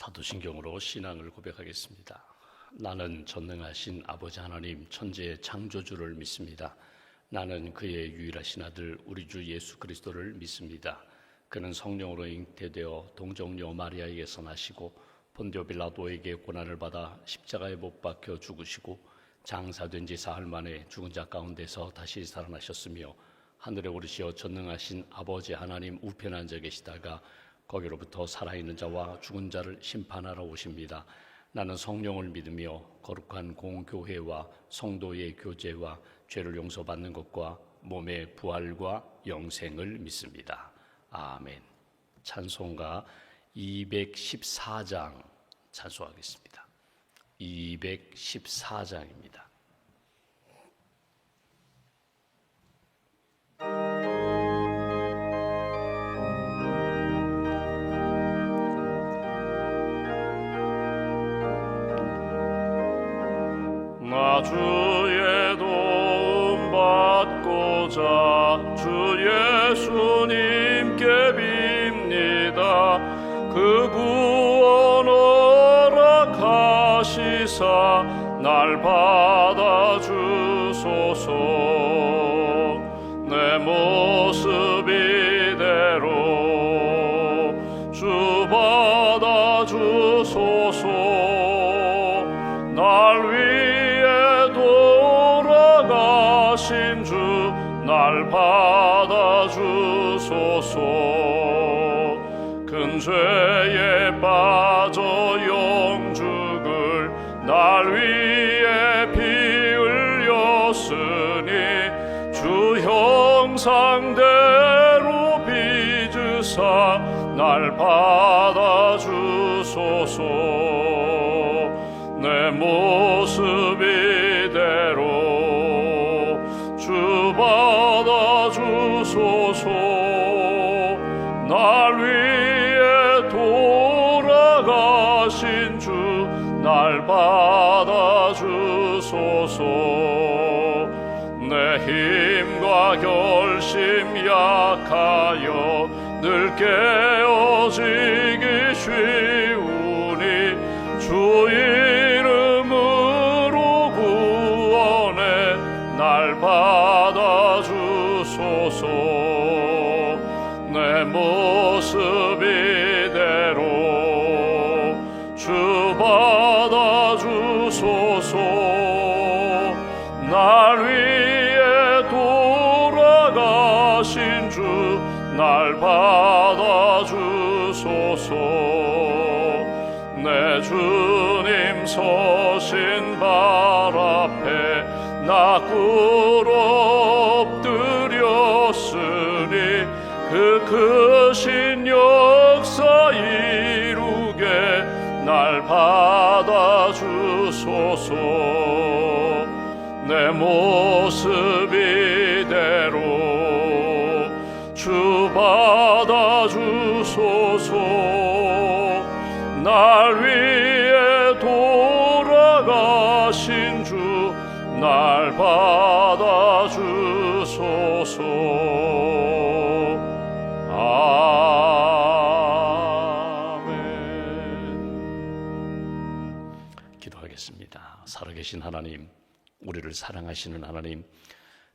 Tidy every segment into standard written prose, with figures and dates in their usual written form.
사도신경으로 신앙을 고백하겠습니다. 나는 전능하신 아버지 하나님 천지의 창조주를 믿습니다. 나는 그의 유일하신 아들 우리 주 예수 그리스도를 믿습니다. 그는 성령으로 잉태되어 동정녀 마리아에게서 나시고 본디오 빌라도에게 고난을 받아 십자가에 못 박혀 죽으시고 장사된 지 사흘 만에 죽은 자 가운데서 다시 살아나셨으며 하늘에 오르시어 전능하신 아버지 하나님 우편에 앉아 계시다가 거기로부터 살아있는 자와 죽은 자를 심판하러 오십니다. 나는 성령을 믿으며 거룩한 공교회와 성도의 교제와 죄를 용서받는 것과 몸의 부활과 영생을 믿습니다. 아멘. 찬송가 214장 찬송하겠습니다. 214장입니다. 나 주의 도움 받고자 주 예수님께 빕니다. 그 구원 허락하시사 날 받아주소서. 내 모습 이대로 주 받아주소서. 날 위해 돌아가신 주 날 받아주소서. 큰 죄에 빠져 영죽을 날 위해 피 흘렸으니 주 형상대로 빚으사 날 받아주소서. 내 모습 이대로 주 받아주소서. 날 위해 돌아가신 주 날 받아주소서. 내 힘과 결심 약하여 늘 깨어지기 쉬우니 주 이름으로 구원해 날 받아주소서. 내 모습 이대로 주 받아주소서. 날 위해 돌아가신 주 날 받아주소서. 내 주님 서신 발 앞에 나 꿇어 엎드렸으니 그 크신 역사 이루게 날 받아주소서. 내 모습 이대로 주 받아주소서. 날 위해 돌아가신 주 날 받아주소서. 아멘. 기도하겠습니다. 살아계신 하나님, 우리를 사랑하시는 하나님,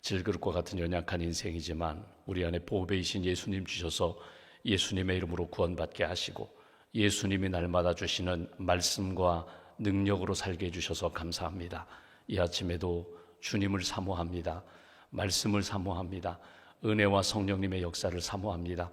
질그릇과 같은 연약한 인생이지만 우리 안에 보배이신 예수님 주셔서 예수님의 이름으로 구원받게 하시고 예수님이 날마다 주시는 말씀과 능력으로 살게 해주셔서 감사합니다. 이 아침에도 주님을 사모합니다. 말씀을 사모합니다. 은혜와 성령님의 역사를 사모합니다.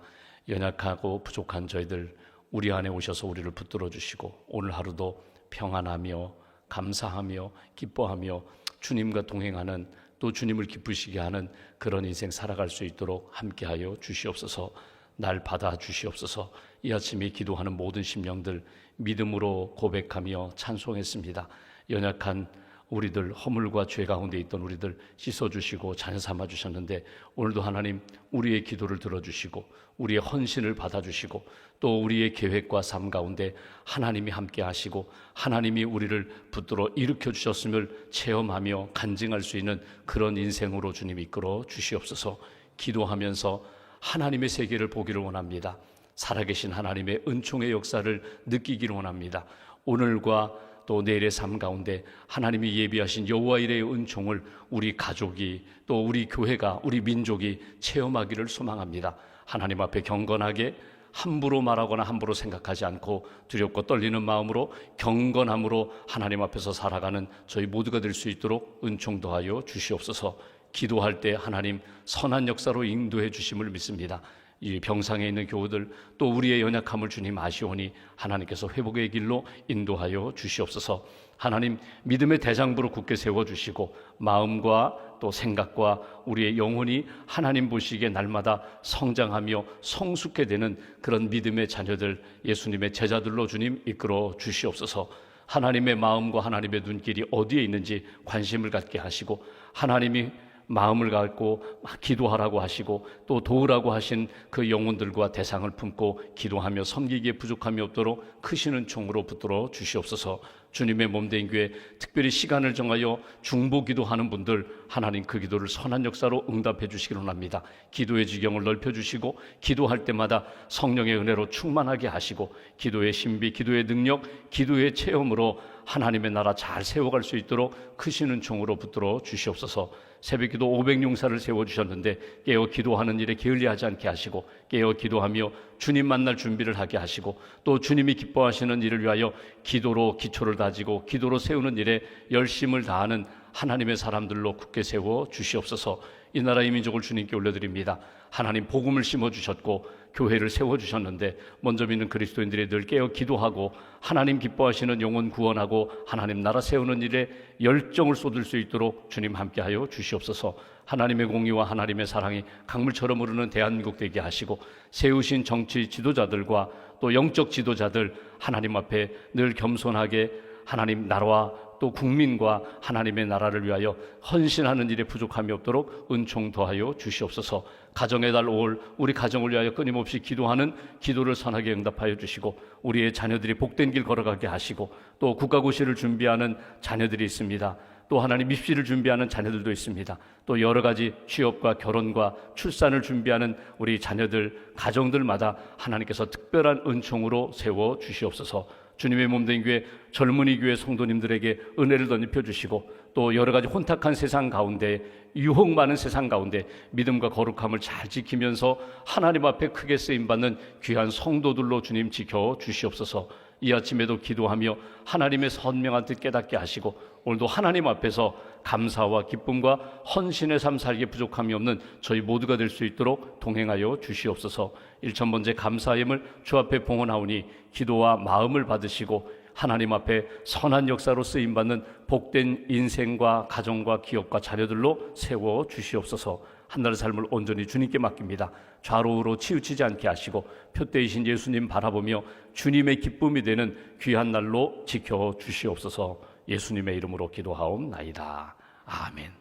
연약하고 부족한 저희들 우리 안에 오셔서 우리를 붙들어 주시고 오늘 하루도 평안하며 감사하며 기뻐하며 주님과 동행하는, 또 주님을 기쁘시게 하는 그런 인생 살아갈 수 있도록 함께하여 주시옵소서. 날 받아 주시옵소서. 이 아침에 기도하는 모든 심령들 믿음으로 고백하며 찬송했습니다. 연약한 우리들, 허물과 죄 가운데 있던 우리들 씻어주시고 자녀 삼아주셨는데 오늘도 하나님 우리의 기도를 들어주시고 우리의 헌신을 받아주시고 또 우리의 계획과 삶 가운데 하나님이 함께 하시고 하나님이 우리를 붙들어 일으켜 주셨음을 체험하며 간증할 수 있는 그런 인생으로 주님 이끌어 주시옵소서. 기도하면서 하나님의 세계를 보기를 원합니다. 살아계신 하나님의 은총의 역사를 느끼기를 원합니다. 오늘과 또 내일의 삶 가운데 하나님이 예비하신 여호와 일의 은총을 우리 가족이 또 우리 교회가 우리 민족이 체험하기를 소망합니다. 하나님 앞에 경건하게 함부로 말하거나 함부로 생각하지 않고 두렵고 떨리는 마음으로 경건함으로 하나님 앞에서 살아가는 저희 모두가 될 수 있도록 은총 더하여 주시옵소서. 기도할 때 하나님 선한 역사로 인도해 주심을 믿습니다. 이 병상에 있는 교우들 또 우리의 연약함을 주님 아시오니 하나님께서 회복의 길로 인도하여 주시옵소서. 하나님 믿음의 대장부로 굳게 세워주시고 마음과 또 생각과 우리의 영혼이 하나님 보시기에 날마다 성장하며 성숙해 되는 그런 믿음의 자녀들, 예수님의 제자들로 주님 이끌어 주시옵소서. 하나님의 마음과 하나님의 눈길이 어디에 있는지 관심을 갖게 하시고 하나님이 마음을 갖고 기도하라고 하시고 또 도우라고 하신 그 영혼들과 대상을 품고 기도하며 섬기기에 부족함이 없도록 크신 은총으로 붙들어 주시옵소서. 주님의 몸된 교회 특별히 시간을 정하여 중보 기도하는 분들 하나님 그 기도를 선한 역사로 응답해 주시기를 원합니다. 기도의 지경을 넓혀주시고 기도할 때마다 성령의 은혜로 충만하게 하시고 기도의 신비, 기도의 능력, 기도의 체험으로 하나님의 나라 잘 세워갈 수 있도록 크신 은총으로 붙들어 주시옵소서. 새벽기도 500용사를 세워주셨는데 깨어 기도하는 일에 게을리하지 않게 하시고 깨어 기도하며 주님 만날 준비를 하게 하시고 또 주님이 기뻐하시는 일을 위하여 기도로 기초를 다지고 기도로 세우는 일에 열심을 다하는 하나님의 사람들로 굳게 세워 주시옵소서. 이 나라의 민족을 주님께 올려드립니다. 하나님 복음을 심어주셨고 교회를 세워주셨는데 먼저 믿는 그리스도인들이 늘 깨어 기도하고 하나님 기뻐하시는 영혼 구원하고 하나님 나라 세우는 일에 열정을 쏟을 수 있도록 주님 함께하여 주시옵소서. 하나님의 공의와 하나님의 사랑이 강물처럼 흐르는 대한민국 되게 하시고 세우신 정치 지도자들과 또 영적 지도자들 하나님 앞에 늘 겸손하게 하나님 나라와 또 국민과 하나님의 나라를 위하여 헌신하는 일에 부족함이 없도록 은총 더하여 주시옵소서. 가정의 달 5월 우리 가정을 위하여 끊임없이 기도하는 기도를 선하게 응답하여 주시고 우리의 자녀들이 복된 길 걸어가게 하시고 또 국가고시를 준비하는 자녀들이 있습니다. 또 하나님 입시를 준비하는 자녀들도 있습니다. 또 여러 가지 취업과 결혼과 출산을 준비하는 우리 자녀들 가정들마다 하나님께서 특별한 은총으로 세워 주시옵소서. 주님의 몸된 교회 젊은이 교회 성도님들에게 은혜를 덧입혀 주시고 또 여러 가지 혼탁한 세상 가운데 유혹 많은 세상 가운데 믿음과 거룩함을 잘 지키면서 하나님 앞에 크게 쓰임받는 귀한 성도들로 주님 지켜 주시옵소서. 이 아침에도 기도하며 하나님의 선명한 뜻 깨닫게 하시고 오늘도 하나님 앞에서 감사와 기쁨과 헌신의 삶 살기에 부족함이 없는 저희 모두가 될 수 있도록 동행하여 주시옵소서. 1000번째 감사함을 주 앞에 봉헌하오니 기도와 마음을 받으시고 하나님 앞에 선한 역사로 쓰임받는 복된 인생과 가정과 기업과 자녀들로 세워 주시옵소서. 한날의 삶을 온전히 주님께 맡깁니다. 좌로우로 치우치지 않게 하시고 표대이신 예수님 바라보며 주님의 기쁨이 되는 귀한 날로 지켜 주시옵소서. 예수님의 이름으로 기도하옵나이다. 아멘.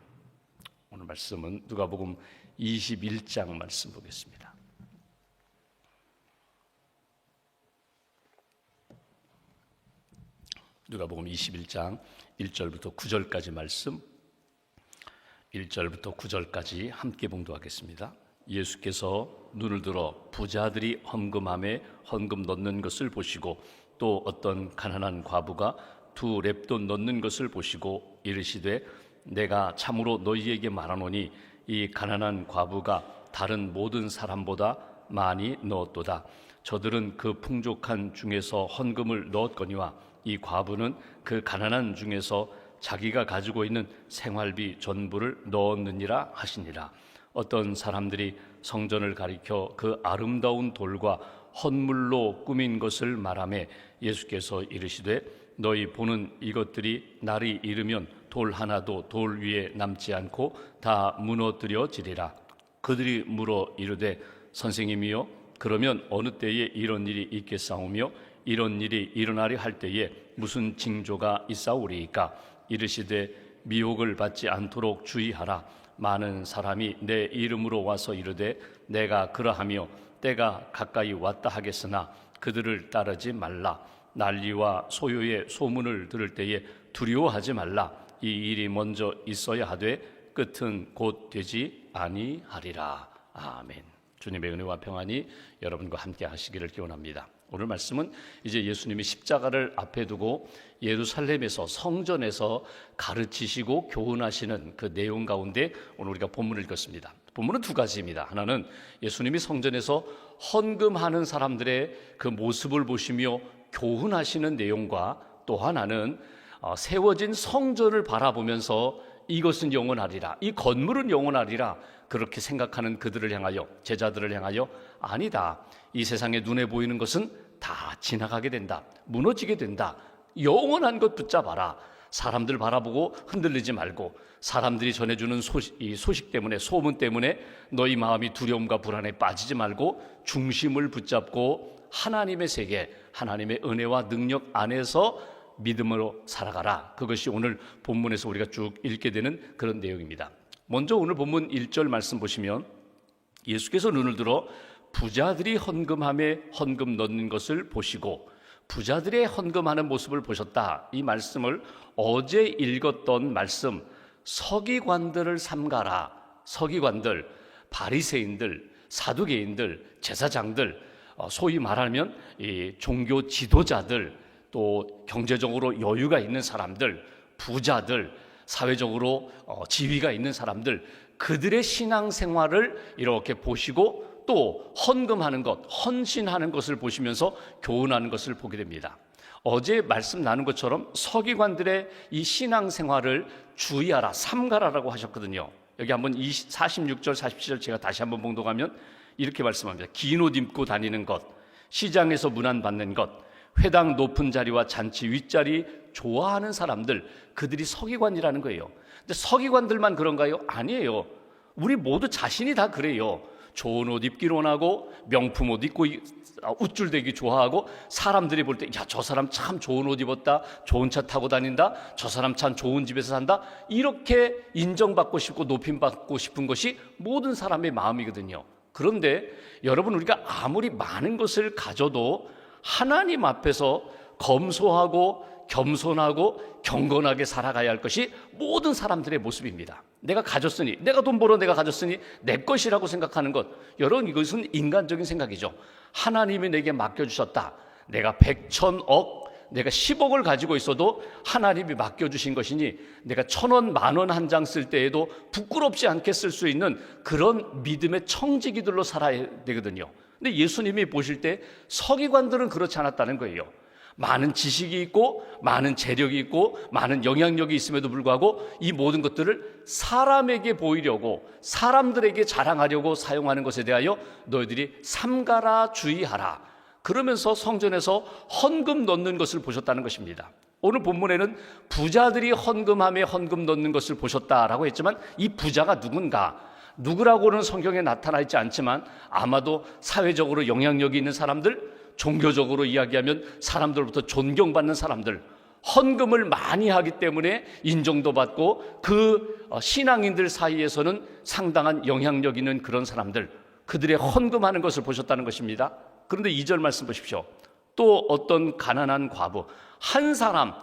오늘 말씀은 누가복음 21장 말씀 보겠습니다. 누가복음 21장 1절부터 9절까지 말씀 1절부터 9절까지 함께 봉독하겠습니다. 예수께서 눈을 들어 부자들이 헌금함에 헌금 넣는 것을 보시고 또 어떤 가난한 과부가 2 렙돈 넣는 것을 보시고 이르시되 내가 참으로 너희에게 말하노니 이 가난한 과부가 다른 모든 사람보다 많이 넣었도다. 저들은 그 풍족한 중에서 헌금을 넣었거니와 이 과부는 그 가난한 중에서 자기가 가지고 있는 생활비 전부를 넣었느니라 하시니라. 어떤 사람들이 성전을 가리켜 그 아름다운 돌과 헌물로 꾸민 것을 말하며 예수께서 이르시되 너희 보는 이것들이 날이 이르면 돌 하나도 돌 위에 남지 않고 다 무너뜨려지리라. 그들이 물어 이르되 선생님이여 그러면 어느 때에 이런 일이 있겠사오며 이런 일이 일어나리 할 때에 무슨 징조가 있사오리이까? 이르시되 미혹을 받지 않도록 주의하라. 많은 사람이 내 이름으로 와서 이르되 내가 그러하며 때가 가까이 왔다 하겠으나 그들을 따르지 말라. 난리와 소요의 소문을 들을 때에 두려워하지 말라. 이 일이 먼저 있어야 하되 끝은 곧 되지 아니하리라. 아멘. 주님의 은혜와 평안이 여러분과 함께 하시기를 기원합니다. 오늘 말씀은 이제 예수님이 십자가를 앞에 두고 예루살렘에서 성전에서 가르치시고 교훈하시는 그 내용 가운데 오늘 우리가 본문을 읽었습니다. 본문은 두 가지입니다. 하나는 예수님이 성전에서 헌금하는 사람들의 그 모습을 보시며 교훈하시는 내용과, 또 하나는 세워진 성전을 바라보면서 이것은 영원하리라, 이 건물은 영원하리라 그렇게 생각하는 그들을 향하여, 제자들을 향하여 아니다, 이 세상에 눈에 보이는 것은 다 지나가게 된다, 무너지게 된다, 영원한 것 붙잡아라. 사람들 바라보고 흔들리지 말고, 사람들이 전해주는 이 소식 때문에, 소문 때문에 너희 마음이 두려움과 불안에 빠지지 말고 중심을 붙잡고 하나님의 세계, 하나님의 은혜와 능력 안에서 믿음으로 살아가라. 그것이 오늘 본문에서 우리가 쭉 읽게 되는 그런 내용입니다. 먼저 오늘 본문 1절 말씀 보시면 예수께서 눈을 들어 부자들이 헌금함에 헌금 넣는 것을 보시고 부자들의 헌금하는 모습을 보셨다. 이 말씀을 어제 읽었던 말씀, 서기관들을 삼가라. 서기관들, 바리새인들, 사두개인들, 제사장들, 소위 말하면 이 종교 지도자들, 또 경제적으로 여유가 있는 사람들, 부자들, 사회적으로 지위가 있는 사람들, 그들의 신앙생활을 이렇게 보시고 또 헌금하는 것, 헌신하는 것을 보시면서 교훈하는 것을 보게 됩니다. 어제 말씀 나눈 것처럼 서기관들의 이 신앙생활을 주의하라, 삼가라라고 하셨거든요. 여기 한번 46절, 47절 제가 다시 한번 봉독하면 이렇게 말씀합니다. 긴 옷 입고 다니는 것, 시장에서 문안 받는 것, 회당 높은 자리와 잔치 윗자리 좋아하는 사람들, 그들이 서기관이라는 거예요. 근데 서기관들만 그런가요? 아니에요. 우리 모두 자신이 다 그래요. 좋은 옷 입기를 원하고 명품 옷 입고 우쭐대기 좋아하고, 사람들이 볼 때 야, 저 사람 참 좋은 옷 입었다, 좋은 차 타고 다닌다, 저 사람 참 좋은 집에서 산다, 이렇게 인정받고 싶고 높임받고 싶은 것이 모든 사람의 마음이거든요. 그런데 여러분, 우리가 아무리 많은 것을 가져도 하나님 앞에서 검소하고 겸손하고 경건하게 살아가야 할 것이 모든 사람들의 모습입니다. 내가 가졌으니, 내가 돈 벌어 내가 가졌으니 내 것이라고 생각하는 것, 여러분, 이것은 인간적인 생각이죠. 하나님이 내게 맡겨주셨다. 내가 100, 1000억, 내가 10억을 가지고 있어도 하나님이 맡겨주신 것이니 내가 1000원, 10,000원 한 장 쓸 때에도 부끄럽지 않게 쓸 수 있는 그런 믿음의 청지기들로 살아야 되거든요. 근데 예수님이 보실 때 서기관들은 그렇지 않았다는 거예요. 많은 지식이 있고 많은 재력이 있고 많은 영향력이 있음에도 불구하고 이 모든 것들을 사람에게 보이려고, 사람들에게 자랑하려고 사용하는 것에 대하여 너희들이 삼가라, 주의하라. 그러면서 성전에서 헌금 넣는 것을 보셨다는 것입니다. 오늘 본문에는 부자들이 헌금함에 헌금 넣는 것을 보셨다라고 했지만 이 부자가 누군가, 누구라고는 성경에 나타나 있지 않지만 아마도 사회적으로 영향력이 있는 사람들, 종교적으로 이야기하면 사람들로부터 존경받는 사람들, 헌금을 많이 하기 때문에 인정도 받고 그 신앙인들 사이에서는 상당한 영향력 있는 그런 사람들, 그들의 헌금하는 것을 보셨다는 것입니다. 그런데 2절 말씀 보십시오. 또 어떤 가난한 과부, 한 사람,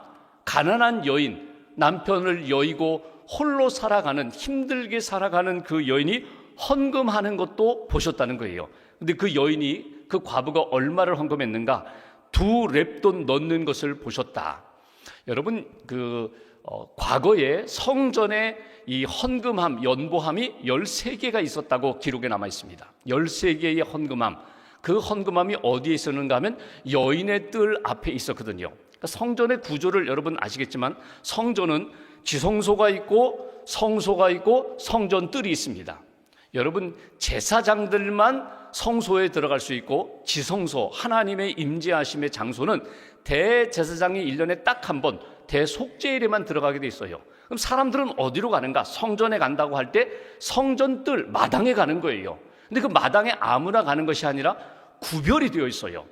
가난한 여인, 남편을 여의고 홀로 살아가는, 힘들게 살아가는 그 여인이 헌금하는 것도 보셨다는 거예요. 근데 그 여인이, 그 과부가 얼마를 헌금했는가? 2렙돈 넣는 것을 보셨다. 여러분, 과거에 성전에 이 헌금함, 연보함이 13개가 있었다고 기록에 남아 있습니다. 13개의 헌금함. 그 헌금함이 어디에 있었는가 하면 여인의 뜰 앞에 있었거든요. 그러니까 성전의 구조를 여러분 아시겠지만 성전은 지성소가 있고 성소가 있고 성전 뜰이 있습니다. 여러분, 제사장들만 성소에 들어갈 수 있고 지성소, 하나님의 임재하심의 장소는 대제사장이 1년에 딱 한 번 대속죄일에만 들어가게 돼 있어요. 그럼 사람들은 어디로 가는가? 성전에 간다고 할 때 성전 뜰, 마당에 가는 거예요. 근데 그 마당에 아무나 가는 것이 아니라 구별이 되어 있어요.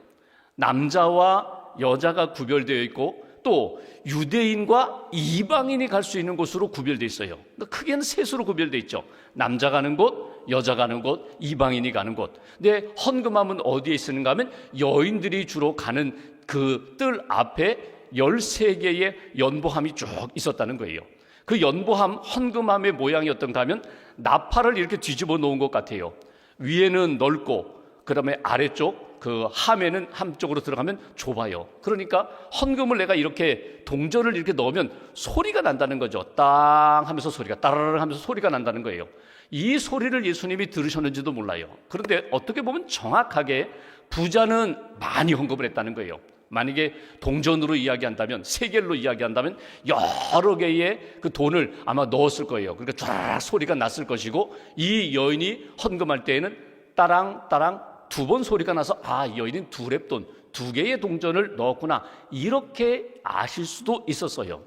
남자와 여자가 구별되어 있고 또 유대인과 이방인이 갈 수 있는 곳으로 구별되어 있어요. 크게는 셋으로 구별되어 있죠. 남자 가는 곳, 여자 가는 곳, 이방인이 가는 곳. 근데 헌금함은 어디에 있는가 하면 여인들이 주로 가는 그 뜰 앞에 13개의 연보함이 쭉 있었다는 거예요. 그 연보함, 헌금함의 모양이 어떤가 하면 나팔을 이렇게 뒤집어 놓은 것 같아요. 위에는 넓고 그다음에 아래쪽 그 함에는 함쪽으로 들어가면 좁아요. 그러니까 헌금을 내가 이렇게 동전을 이렇게 넣으면 소리가 난다는 거죠. 땅 하면서 소리가 따르르 하면서 소리가 난다는 거예요. 이 소리를 예수님이 들으셨는지도 몰라요. 그런데 어떻게 보면 정확하게 부자는 많이 헌금을 했다는 거예요. 만약에 동전으로 이야기한다면, 세겔로 이야기한다면 여러 개의 그 돈을 아마 넣었을 거예요. 그러니까 쫙 소리가 났을 것이고, 이 여인이 헌금할 때에는 따랑따랑 2번 소리가 나서 이 여인은 2렙돈, 2개의 동전을 넣었구나, 이렇게 아실 수도 있었어요.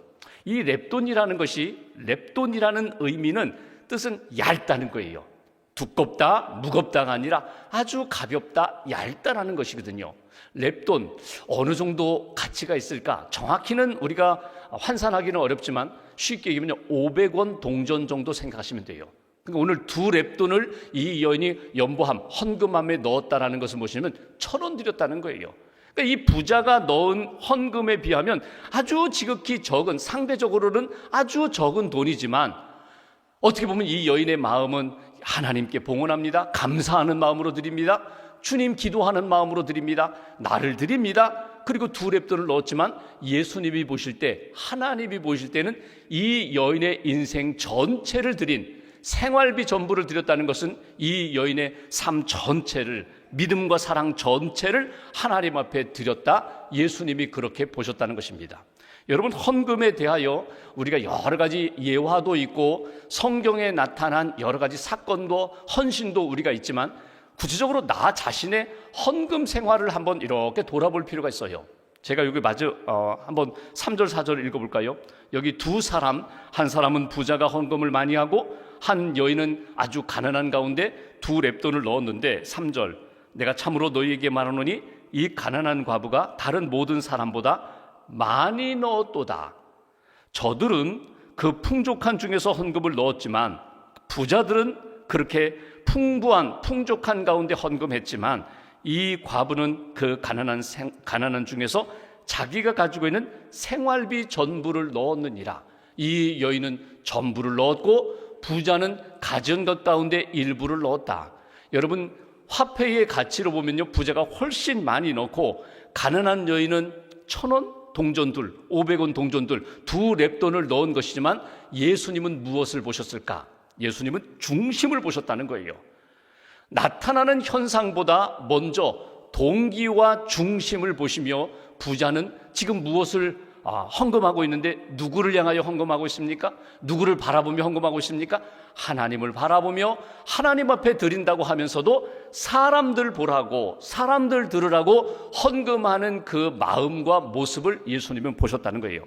이 렙돈이라는 것이, 렙돈이라는 의미는 뜻은 얇다는 거예요. 두껍다, 무겁다가 아니라 아주 가볍다, 얇다라는 것이거든요. 렙돈, 어느 정도 가치가 있을까? 정확히는 우리가 환산하기는 어렵지만 쉽게 얘기하면 500원 동전 정도 생각하시면 돼요. 그러니까 오늘 2렙돈을 이 여인이 연보함, 헌금함에 넣었다라는 것을 보시면 1,000원 드렸다는 거예요. 그러니까 이 부자가 넣은 헌금에 비하면 아주 지극히 적은, 상대적으로는 아주 적은 돈이지만 어떻게 보면 이 여인의 마음은 하나님께 봉헌합니다. 감사하는 마음으로 드립니다. 주님 기도하는 마음으로 드립니다. 나를 드립니다. 그리고 2렙돈을 넣었지만 예수님이 보실 때, 하나님이 보실 때는 이 여인의 인생 전체를 드린, 생활비 전부를 드렸다는 것은 이 여인의 삶 전체를, 믿음과 사랑 전체를 하나님 앞에 드렸다, 예수님이 그렇게 보셨다는 것입니다. 여러분, 헌금에 대하여 우리가 여러 가지 예화도 있고 성경에 나타난 여러 가지 사건도 헌신도 우리가 있지만 구체적으로 나 자신의 헌금 생활을 한번 이렇게 돌아볼 필요가 있어요. 제가 여기 마저 한번 3절 4절 읽어볼까요? 여기 2사람, 한 사람은 부자가 헌금을 많이 하고 한 여인은 아주 가난한 가운데 2렙돈을 넣었는데 3절, 내가 참으로 너희에게 말하노니 이 가난한 과부가 다른 모든 사람보다 많이 넣었도다. 저들은 그 풍족한 중에서 헌금을 넣었지만 부자들은 그렇게 풍족한 가운데 헌금했지만 이 과부는 그 가난한 중에서 자기가 가지고 있는 생활비 전부를 넣었느니라. 이 여인은 전부를 넣었고 부자는 가진 것 가운데 일부를 넣었다. 여러분, 화폐의 가치로 보면요, 부자가 훨씬 많이 넣고 가난한 여인은 1,000원 동전들, 500원 동전들, 2렙돈을 넣은 것이지만 예수님은 무엇을 보셨을까? 예수님은 중심을 보셨다는 거예요. 나타나는 현상보다 먼저 동기와 중심을 보시며 부자는 지금 무엇을 헌금하고 있는데 누구를 향하여 헌금하고 있습니까? 누구를 바라보며 헌금하고 있습니까? 하나님을 바라보며 하나님 앞에 드린다고 하면서도 사람들 보라고, 사람들 들으라고 헌금하는 그 마음과 모습을 예수님은 보셨다는 거예요.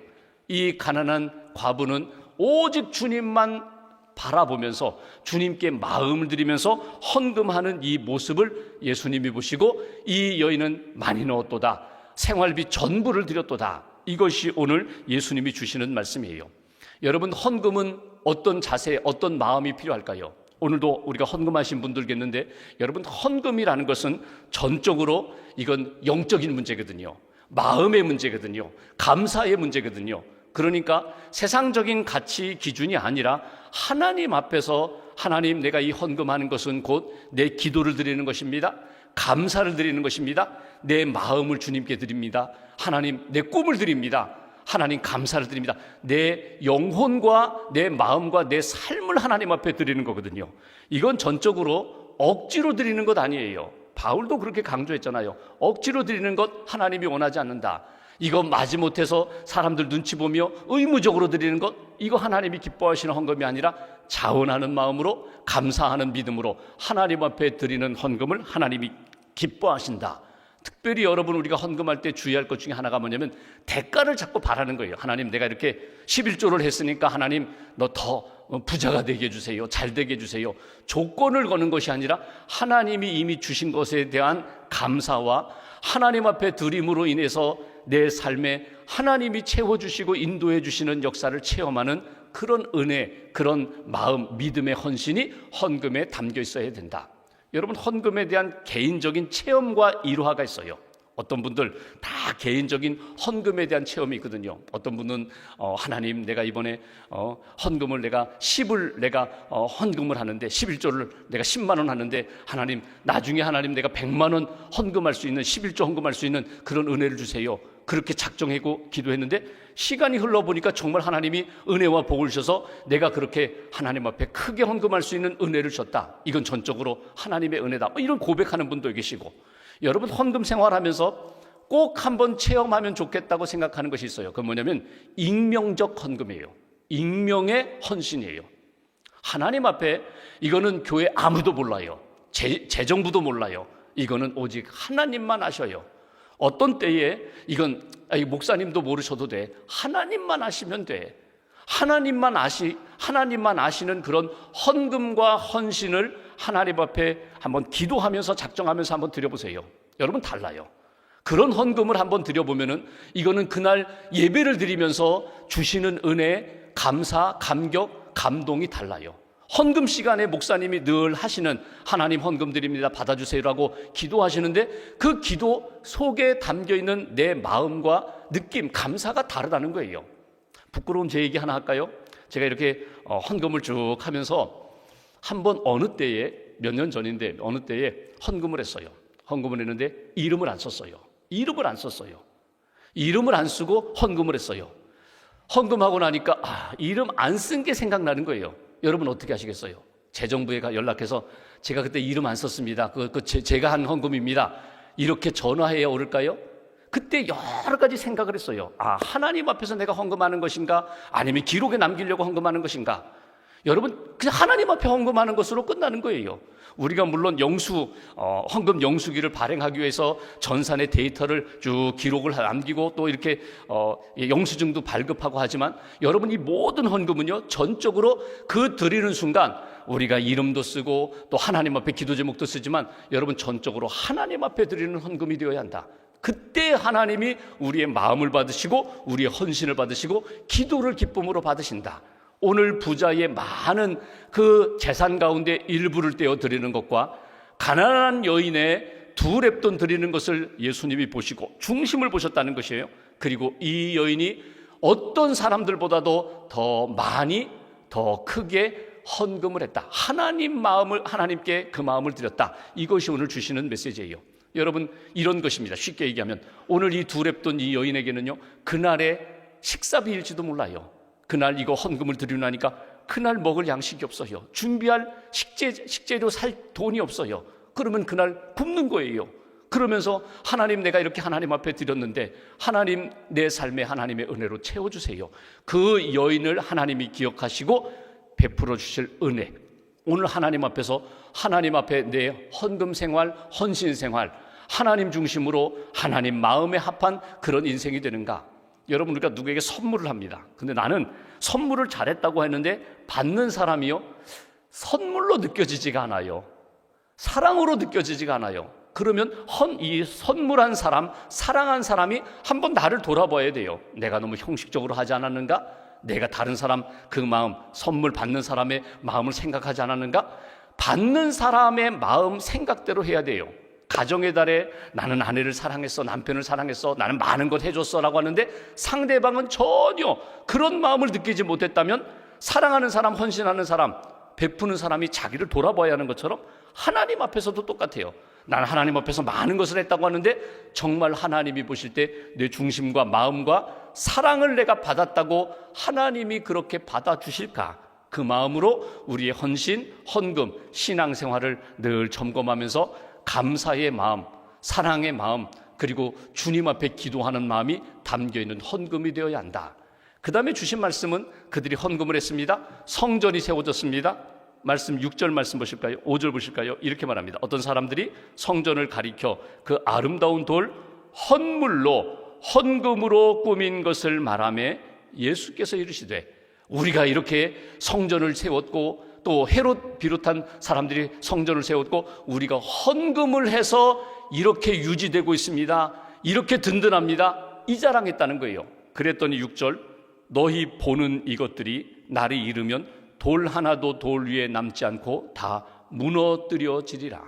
이 가난한 과부는 오직 주님만 바라보면서 주님께 마음을 드리면서 헌금하는 이 모습을 예수님이 보시고 이 여인은 많이 넣었도다, 생활비 전부를 드렸도다. 이것이 오늘 예수님이 주시는 말씀이에요. 여러분, 헌금은 어떤 자세, 어떤 마음이 필요할까요? 오늘도 우리가 헌금하신 분들겠는데, 여러분, 헌금이라는 것은 전적으로 이건 영적인 문제거든요. 마음의 문제거든요. 감사의 문제거든요. 그러니까 세상적인 가치 기준이 아니라 하나님 앞에서, 하나님, 내가 이 헌금하는 것은 곧 내 기도를 드리는 것입니다. 감사를 드리는 것입니다. 내 마음을 주님께 드립니다. 하나님, 내 꿈을 드립니다. 하나님, 감사를 드립니다. 내 영혼과 내 마음과 내 삶을 하나님 앞에 드리는 거거든요. 이건 전적으로 억지로 드리는 것 아니에요. 바울도 그렇게 강조했잖아요. 억지로 드리는 것 하나님이 원하지 않는다. 이거 마지못해서 사람들 눈치 보며 의무적으로 드리는 것, 이거 하나님이 기뻐하시는 헌금이 아니라 자원하는 마음으로, 감사하는 믿음으로 하나님 앞에 드리는 헌금을 하나님이 기뻐하신다. 특별히 여러분, 우리가 헌금할 때 주의할 것 중에 하나가 뭐냐면 대가를 자꾸 바라는 거예요. 하나님, 내가 이렇게 11조를 했으니까 하나님, 너 더 부자가 되게 해주세요. 잘 되게 해주세요. 조건을 거는 것이 아니라 하나님이 이미 주신 것에 대한 감사와 하나님 앞에 드림으로 인해서 내 삶에 하나님이 채워주시고 인도해 주시는 역사를 체험하는 그런 은혜, 그런 마음, 믿음의 헌신이 헌금에 담겨 있어야 된다. 여러분, 헌금에 대한 개인적인 체험과 일화가 있어요. 어떤 분들 다 개인적인 헌금에 대한 체험이 있거든요. 어떤 분은 하나님, 내가 이번에 헌금을 내가 10을 내가 헌금을 하는데 11조를 내가 10만 원 하는데 하나님, 나중에 하나님 내가 100만 원 헌금할 수 있는 11조 헌금할 수 있는 그런 은혜를 주세요. 그렇게 작정하고 기도했는데 시간이 흘러보니까 정말 하나님이 은혜와 복을 주셔서 내가 그렇게 하나님 앞에 크게 헌금할 수 있는 은혜를 줬다. 이건 전적으로 하나님의 은혜다. 이런 고백하는 분도 계시고, 여러분 헌금 생활하면서 꼭 한번 체험하면 좋겠다고 생각하는 것이 있어요. 그건 뭐냐면 익명적 헌금이에요. 익명의 헌신이에요. 하나님 앞에 이거는 교회 아무도 몰라요. 재정부도 몰라요. 이거는 오직 하나님만 아셔요. 어떤 때에 이건 목사님도 모르셔도 돼. 하나님만 아시면 돼. 하나님만 아시는 그런 헌금과 헌신을 하나님 앞에 한번 기도하면서 작정하면서 한번 드려보세요. 여러분 달라요. 그런 헌금을 한번 드려보면은 이거는 그날 예배를 드리면서 주시는 은혜, 감사, 감격, 감동이 달라요. 헌금 시간에 목사님이 늘 하시는 하나님 헌금 드립니다 받아주세요라고 기도하시는데 그 기도 속에 담겨있는 내 마음과 느낌, 감사가 다르다는 거예요. 부끄러운 제 얘기 하나 할까요? 제가 이렇게 헌금을 쭉 하면서 한번 어느 때에, 몇 년 전인데 어느 때에 헌금을 했어요. 헌금을 했는데 이름을 안 썼어요. 이름을 안 쓰고 헌금을 했어요. 헌금하고 나니까 이름 안 쓴 게 생각나는 거예요. 여러분 어떻게 하시겠어요? 재정부에 연락해서 제가 그때 이름 안 썼습니다. 제가 한 헌금입니다. 이렇게 전화해야 오를까요? 그때 여러 가지 생각을 했어요. 하나님 앞에서 내가 헌금하는 것인가? 아니면 기록에 남기려고 헌금하는 것인가? 여러분, 그냥 하나님 앞에 헌금하는 것으로 끝나는 거예요. 우리가 물론 헌금 영수기를 발행하기 위해서 전산의 데이터를 쭉 기록을 남기고 또 이렇게 영수증도 발급하고 하지만 여러분, 이 모든 헌금은요, 전적으로 그 드리는 순간 우리가 이름도 쓰고 또 하나님 앞에 기도 제목도 쓰지만 여러분, 전적으로 하나님 앞에 드리는 헌금이 되어야 한다. 그때 하나님이 우리의 마음을 받으시고 우리의 헌신을 받으시고 기도를 기쁨으로 받으신다. 오늘 부자의 많은 그 재산 가운데 일부를 떼어 드리는 것과 가난한 여인의 2렙돈 드리는 것을 예수님이 보시고 중심을 보셨다는 것이에요. 그리고 이 여인이 어떤 사람들보다도 더 많이, 더 크게 헌금을 했다. 하나님께 그 마음을 드렸다. 이것이 오늘 주시는 메시지예요. 여러분, 이런 것입니다. 쉽게 얘기하면 오늘 이 2렙돈 이 여인에게는요, 그날의 식사비일지도 몰라요. 그날 이거 헌금을 드리고 나니까 그날 먹을 양식이 없어요. 준비할 식재료 살 돈이 없어요. 그러면 그날 굶는 거예요. 그러면서 하나님, 내가 이렇게 하나님 앞에 드렸는데 하나님, 내 삶에 하나님의 은혜로 채워주세요. 그 여인을 하나님이 기억하시고 베풀어 주실 은혜. 오늘 하나님 앞에서 하나님 앞에 내 헌금 생활, 헌신 생활, 하나님 중심으로 하나님 마음에 합한 그런 인생이 되는가? 여러분, 우리가 누구에게 선물을 합니다. 근데 나는 선물을 잘했다고 했는데 받는 사람이요, 선물로 느껴지지가 않아요. 사랑으로 느껴지지가 않아요. 그러면 이 선물한 사람, 사랑한 사람이 한번 나를 돌아봐야 돼요. 내가 너무 형식적으로 하지 않았는가? 내가 다른 사람 그 마음, 선물 받는 사람의 마음을 생각하지 않았는가? 받는 사람의 마음 생각대로 해야 돼요. 가정의 달에 나는 아내를 사랑했어, 남편을 사랑했어, 나는 많은 것 해줬어 라고 하는데 상대방은 전혀 그런 마음을 느끼지 못했다면 사랑하는 사람, 헌신하는 사람, 베푸는 사람이 자기를 돌아봐야 하는 것처럼 하나님 앞에서도 똑같아요. 나는 하나님 앞에서 많은 것을 했다고 하는데 정말 하나님이 보실 때 내 중심과 마음과 사랑을 내가 받았다고 하나님이 그렇게 받아주실까? 그 마음으로 우리의 헌신, 헌금, 신앙생활을 늘 점검하면서 감사의 마음, 사랑의 마음, 그리고 주님 앞에 기도하는 마음이 담겨있는 헌금이 되어야 한다. 그 다음에 주신 말씀은 그들이 헌금을 했습니다. 성전이 세워졌습니다. 말씀 6절 말씀 보실까요? 5절 보실까요? 이렇게 말합니다. 어떤 사람들이 성전을 가리켜 그 아름다운 돌 헌물로, 헌금으로 꾸민 것을 말하며 예수께서 이르시되, 우리가 이렇게 성전을 세웠고 또 헤롯 비롯한 사람들이 성전을 세웠고 우리가 헌금을 해서 이렇게 유지되고 있습니다. 이렇게 든든합니다. 이 자랑했다는 거예요. 그랬더니 6절, 너희 보는 이것들이 날이 이르면 돌 하나도 돌 위에 남지 않고 다 무너뜨려지리라.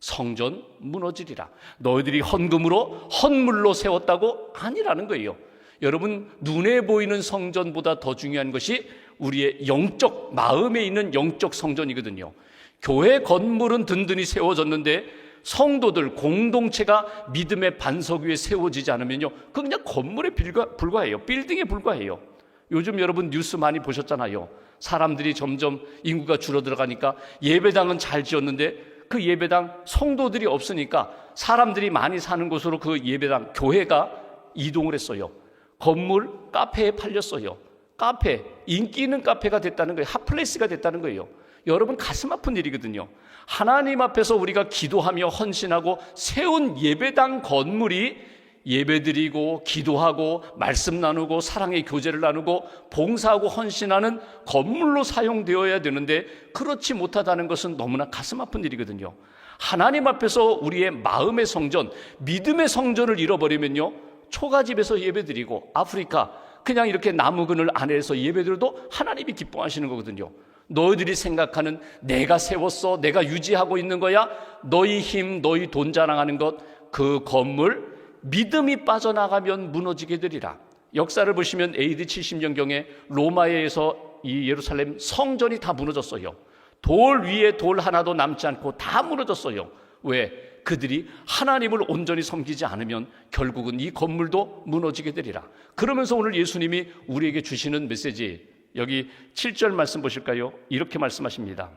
성전 무너지리라. 너희들이 헌금으로 헌물로 세웠다고? 아니라는 거예요. 여러분, 눈에 보이는 성전보다 더 중요한 것이 우리의 영적, 마음에 있는 영적 성전이거든요. 교회 건물은 든든히 세워졌는데 성도들, 공동체가 믿음의 반석 위에 세워지지 않으면요, 그건 그냥 건물에 불과해요. 빌딩에 불과해요. 요즘 여러분 뉴스 많이 보셨잖아요. 사람들이 점점 인구가 줄어들어가니까 예배당은 잘 지었는데 그 예배당 성도들이 없으니까 사람들이 많이 사는 곳으로 그 예배당, 교회가 이동을 했어요. 건물, 카페에 팔렸어요. 카페, 인기 있는 카페가 됐다는 거예요. 핫플레이스가 됐다는 거예요. 여러분, 가슴 아픈 일이거든요. 하나님 앞에서 우리가 기도하며 헌신하고 세운 예배당 건물이 예배드리고 기도하고 말씀 나누고 사랑의 교제를 나누고 봉사하고 헌신하는 건물로 사용되어야 되는데 그렇지 못하다는 것은 너무나 가슴 아픈 일이거든요. 하나님 앞에서 우리의 마음의 성전, 믿음의 성전을 잃어버리면요, 초가집에서 예배드리고 아프리카 그냥 이렇게 나무 그늘 안에서 예배드려도 하나님이 기뻐하시는 거거든요. 너희들이 생각하는 내가 세웠어, 내가 유지하고 있는 거야, 너희 힘, 너희 돈 자랑하는 것, 그 건물 믿음이 빠져나가면 무너지게 되리라. 역사를 보시면 AD 70년경에 로마에서 이 예루살렘 성전이 다 무너졌어요. 돌 위에 돌 하나도 남지 않고 다 무너졌어요. 왜? 그들이 하나님을 온전히 섬기지 않으면 결국은 이 건물도 무너지게 되리라. 그러면서 오늘 예수님이 우리에게 주시는 메시지, 여기 7절 말씀 보실까요? 이렇게 말씀하십니다.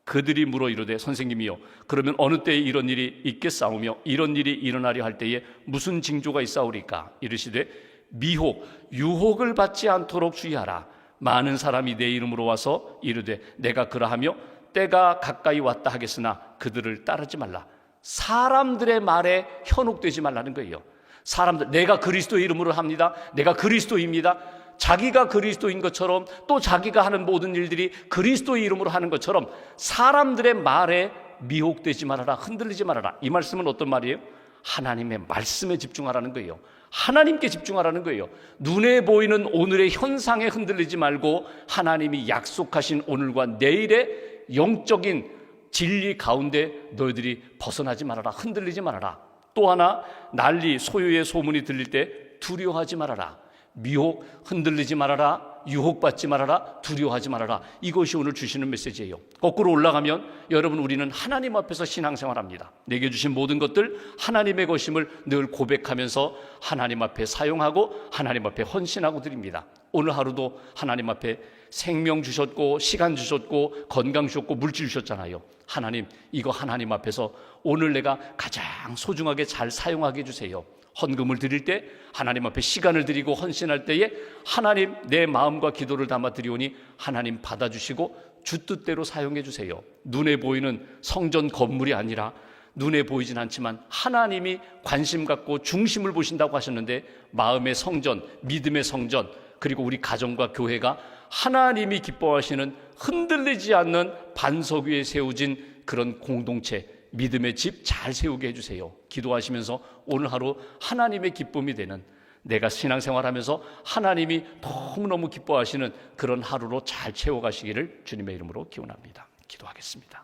그들이 물어 이르되 선생님이요, 그러면 어느 때에 이런 일이 있겠사오며 이런 일이 일어나려 할 때에 무슨 징조가 있사오리까? 이르시되 미혹, 유혹을 받지 않도록 주의하라. 많은 사람이 내 이름으로 와서 이르되 내가 그러하며 때가 가까이 왔다 하겠으나 그들을 따르지 말라. 사람들의 말에 현혹되지 말라는 거예요. 사람들, 내가 그리스도의 이름으로 합니다, 내가 그리스도입니다, 자기가 그리스도인 것처럼 또 자기가 하는 모든 일들이 그리스도의 이름으로 하는 것처럼 사람들의 말에 미혹되지 말아라, 흔들리지 말아라. 이 말씀은 어떤 말이에요? 하나님의 말씀에 집중하라는 거예요. 하나님께 집중하라는 거예요. 눈에 보이는 오늘의 현상에 흔들리지 말고 하나님이 약속하신 오늘과 내일의 영적인 진리 가운데 너희들이 벗어나지 말아라, 흔들리지 말아라. 또 하나, 난리, 소요의 소문이 들릴 때 두려워하지 말아라. 미혹, 흔들리지 말아라, 유혹받지 말아라, 두려워하지 말아라. 이것이 오늘 주시는 메시지예요. 거꾸로 올라가면 여러분, 우리는 하나님 앞에서 신앙생활합니다. 내게 주신 모든 것들 하나님의 것임을 늘 고백하면서 하나님 앞에 사용하고 하나님 앞에 헌신하고 드립니다. 오늘 하루도 하나님 앞에 생명 주셨고 시간 주셨고 건강 주셨고 물질 주셨잖아요. 하나님, 이거 하나님 앞에서 오늘 내가 가장 소중하게 잘 사용하게 해주세요. 헌금을 드릴 때 하나님 앞에 시간을 드리고 헌신할 때에 하나님, 내 마음과 기도를 담아 드리오니 하나님 받아주시고 주 뜻대로 사용해 주세요. 눈에 보이는 성전 건물이 아니라 눈에 보이진 않지만 하나님이 관심 갖고 중심을 보신다고 하셨는데 마음의 성전, 믿음의 성전, 그리고 우리 가정과 교회가 하나님이 기뻐하시는 흔들리지 않는 반석 위에 세워진 그런 공동체, 믿음의 집 잘 세우게 해주세요. 기도하시면서 오늘 하루 하나님의 기쁨이 되는, 내가 신앙생활하면서 하나님이 너무너무 기뻐하시는 그런 하루로 잘 채워가시기를 주님의 이름으로 기원합니다. 기도하겠습니다.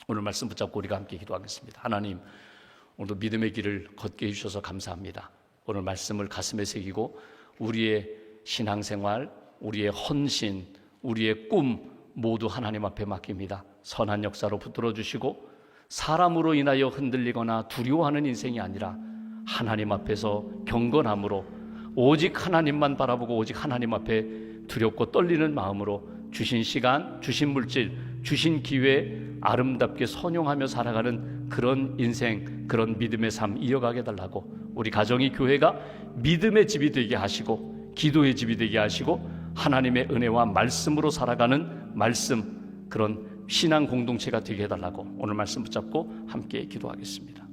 오늘 말씀 붙잡고 우리가 함께 기도하겠습니다. 하나님, 오늘도 믿음의 길을 걷게 해주셔서 감사합니다. 오늘 말씀을 가슴에 새기고 우리의 신앙생활, 우리의 헌신, 우리의 꿈 모두 하나님 앞에 맡깁니다. 선한 역사로 붙들어 주시고 사람으로 인하여 흔들리거나 두려워하는 인생이 아니라 하나님 앞에서 경건함으로 오직 하나님만 바라보고 오직 하나님 앞에 두렵고 떨리는 마음으로 주신 시간, 주신 물질, 주신 기회 아름답게 선용하며 살아가는 그런 인생, 그런 믿음의 삶 이어가게 달라고, 우리 가정이 교회가 믿음의 집이 되게 하시고 기도의 집이 되게 하시고 하나님의 은혜와 말씀으로 살아가는 말씀, 그런 신앙 공동체가 되게 해달라고 오늘 말씀 붙잡고 함께 기도하겠습니다.